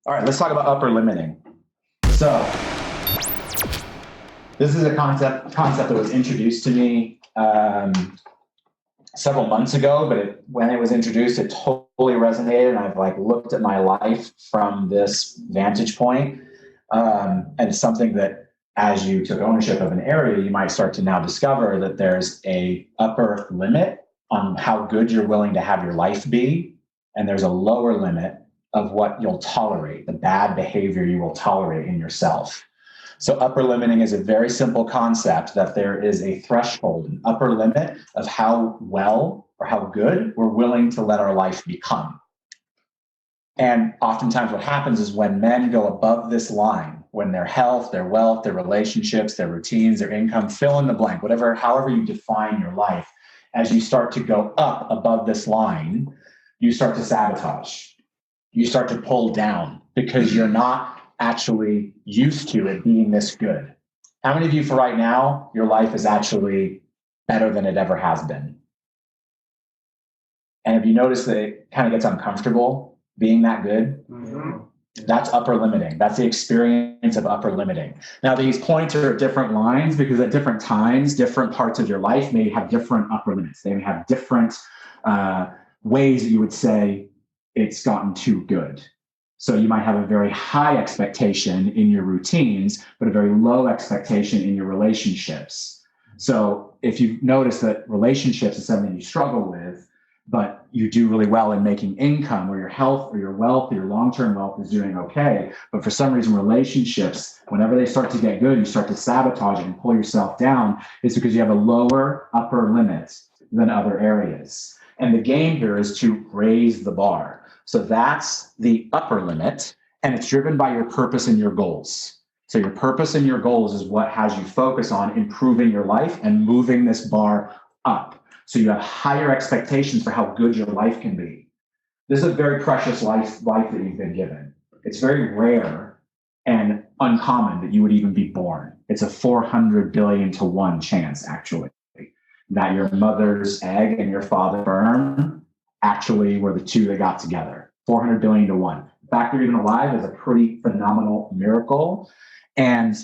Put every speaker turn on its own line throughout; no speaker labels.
All right, let's talk about upper limiting. So this is a concept that was introduced to me several months ago, but when it was introduced, it totally resonated. And I've like looked at my life from this vantage point. And it's something that as you took ownership of an area, you might start to now discover that there's a upper limit on how good you're willing to have your life be. And there's a lower limit of what you'll tolerate, the bad behavior you will tolerate in yourself. So upper limiting is a very simple concept that there is a threshold, an upper limit of how well or how good we're willing to let our life become. And oftentimes what happens is when men go above this line, when their health, their wealth, their relationships, their routines, their income, fill in the blank, whatever, however you define your life, as you start to go up above this line, you start to sabotage. You start to pull down because you're not actually used to it being this good. How many of you for right now, your life is actually better than it ever has been? And have you noticed that it kind of gets uncomfortable being that good? Mm-hmm. That's upper limiting. That's the experience of upper limiting. Now, these points are at different lines because at different times, different parts of your life may have different upper limits. They may have different ways that you would say it's gotten too good. So you might have a very high expectation in your routines, but a very low expectation in your relationships. So if you notice that relationships is something you struggle with, but you do really well in making income, or your health or your wealth or your long-term wealth is doing okay, but for some reason relationships, whenever they start to get good, you start to sabotage it and pull yourself down, it's because you have a lower upper limit than other areas. And the game here is to raise the bar. So that's the upper limit, and it's driven by your purpose and your goals. So your purpose and your goals is what has you focus on improving your life and moving this bar up. So you have higher expectations for how good your life can be. This is a very precious life that you've been given. It's very rare and uncommon that you would even be born. It's a 400 billion to 1 chance, actually, that your mother's egg and your father's sperm actually were the two that got together. 400 billion to 1. The fact you're even alive is a pretty phenomenal miracle. And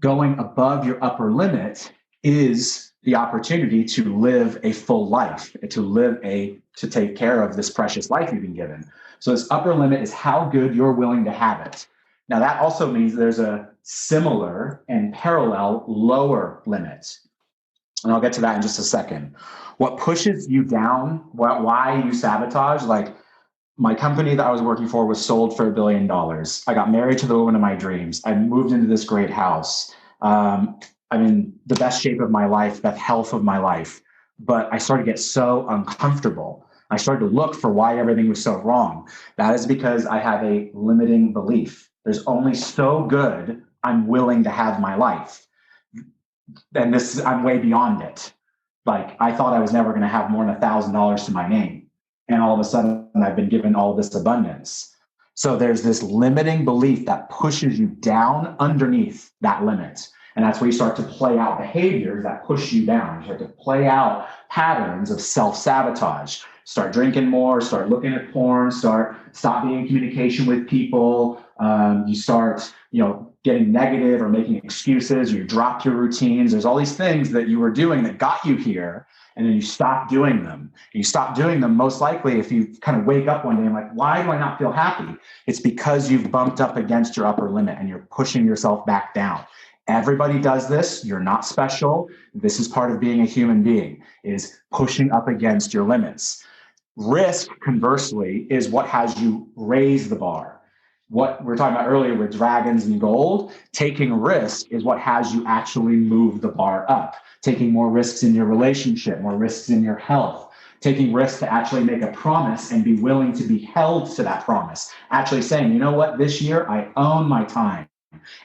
going above your upper limit is the opportunity to live a full life, to take care of this precious life you've been given. So this upper limit is how good you're willing to have it. Now that also means there's a similar and parallel lower limit. And I'll get to that in just a second. What pushes you down, why you sabotage, like my company that I was working for was sold for $1 billion. I got married to the woman of my dreams. I moved into this great house. I'm in the best shape of my life, the health of my life. But I started to get so uncomfortable. I started to look for why everything was so wrong. That is because I have a limiting belief. There's only so good I'm willing to have my life. And I'm way beyond it. Like I thought I was never going to have more than $1,000 to my name. And all of a sudden I've been given all this abundance. So there's this limiting belief that pushes you down underneath that limit. And that's where you start to play out behaviors that push you down. You start to play out patterns of self-sabotage. Start drinking more, start looking at porn, stop being in communication with people. You start, getting negative or making excuses. You drop your routines. There's all these things that you were doing that got you here, and then you stop doing them. And you stop doing them most likely if you kind of wake up one day and like, why do I not feel happy? It's because you've bumped up against your upper limit and you're pushing yourself back down. Everybody does this. You're not special. This is part of being a human being, is pushing up against your limits. Risk, conversely, is what has you raise the bar. What we were talking about earlier with dragons and gold, taking risk is what has you actually move the bar up. Taking more risks in your relationship, more risks in your health, taking risks to actually make a promise and be willing to be held to that promise. Actually saying, you know what, this year I own my time.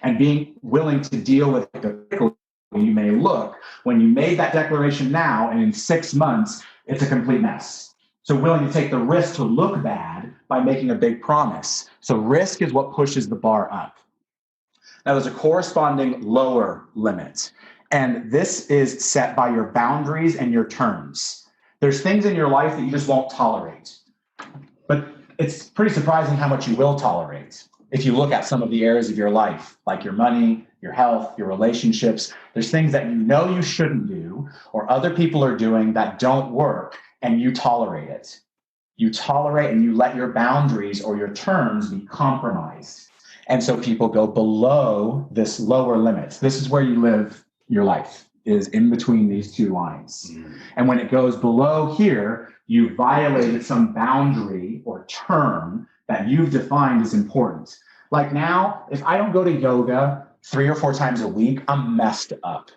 And being willing to deal with the you may look when you made that declaration now, and in 6 months, it's a complete mess. So willing to take the risk to look bad by making a big promise. So risk is what pushes the bar up. Now there's a corresponding lower limit. And this is set by your boundaries and your terms. There's things in your life that you just won't tolerate. But it's pretty surprising how much you will tolerate. if you look at some of the areas of your life, like your money, your health, your relationships, there's things that you know you shouldn't do or other people are doing that don't work, and you tolerate it. You tolerate and you let your boundaries or your terms be compromised. And so people go below this lower limit. This is where you live your life, is in between these two lines. And when it goes below here, you violated some boundary or term that you've defined as important. Like now, if I don't go to yoga 3 or 4 times a week, I'm messed up.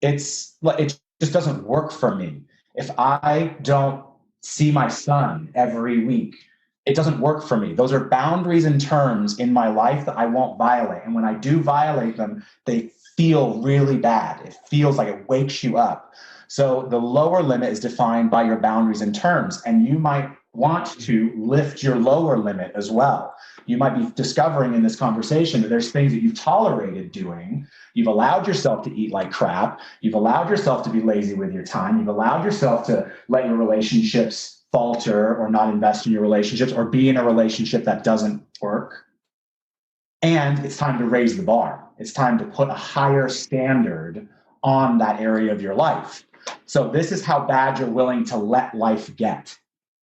It just doesn't work for me. If I don't see my son every week, it doesn't work for me. Those are boundaries and terms in my life that I won't violate. And when I do violate them, they feel really bad. It feels like it wakes you up. So the lower limit is defined by your boundaries and terms, and you might want to lift your lower limit as well. You might be discovering in this conversation that there's things that you've tolerated doing. You've allowed yourself to eat like crap. You've allowed yourself to be lazy with your time. You've allowed yourself to let your relationships falter or not invest in your relationships or be in a relationship that doesn't work. And it's time to raise the bar. It's time to put a higher standard on that area of your life. So this is how bad you're willing to let life get.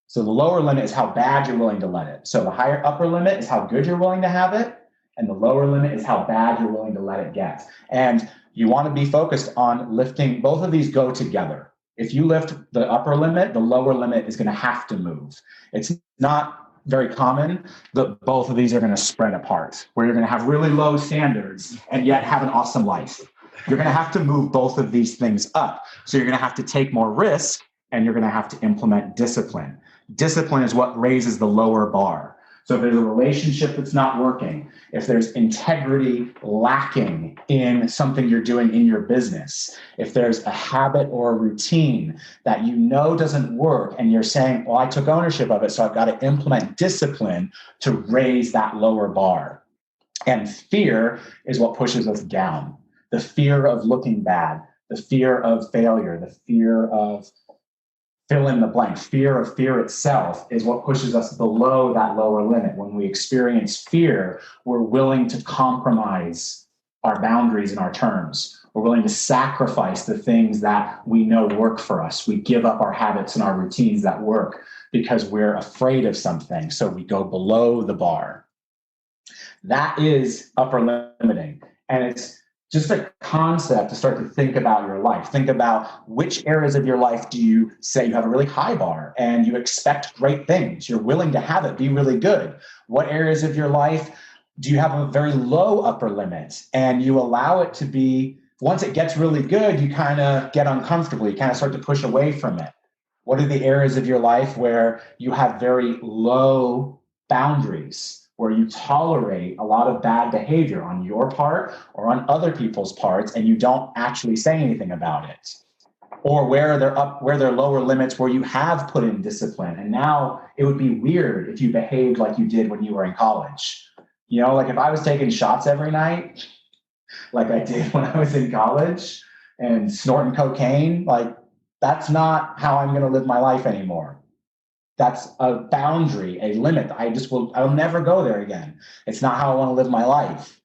So the lower limit is how bad you're willing to let it. So the higher upper limit is how good you're willing to have it. And the lower limit is how bad you're willing to let it get. And you want to be focused on lifting. Both of these go together. If you lift the upper limit, the lower limit is going to have to move. It's not very common that both of these are going to spread apart, where you're going to have really low standards and yet have an awesome life. You're going to have to move both of these things up. So you're going to have to take more risk and you're going to have to implement discipline. Discipline is what raises the lower bar. So if there's a relationship that's not working, if there's integrity lacking in something you're doing in your business, if there's a habit or a routine that you know doesn't work and you're saying, well, I took ownership of it, so I've got to implement discipline to raise that lower bar. And fear is what pushes us down. The fear of looking bad, the fear of failure, the fear of fill in the blank. Fear of fear itself is what pushes us below that lower limit. When we experience fear, we're willing to compromise our boundaries and our terms. We're willing to sacrifice the things that we know work for us. We give up our habits and our routines that work because we're afraid of something. So we go below the bar. That is upper limiting. And it's just a concept to start to think about your life. Think about which areas of your life do you say you have a really high bar and you expect great things. You're willing to have it be really good. What areas of your life do you have a very low upper limit and you allow it to be, once it gets really good, you kind of get uncomfortable. You kind of start to push away from it. What are the areas of your life where you have very low boundaries, where you tolerate a lot of bad behavior on your part or on other people's parts, and you don't actually say anything about it? Or where they're lower limits where you have put in discipline, and now it would be weird if you behaved like you did when you were in college. You know, like if I was taking shots every night, like I did when I was in college, and snorting cocaine, like that's not how I'm going to live my life anymore. That's a boundary, a limit. I'll never go there again. It's not how I want to live my life.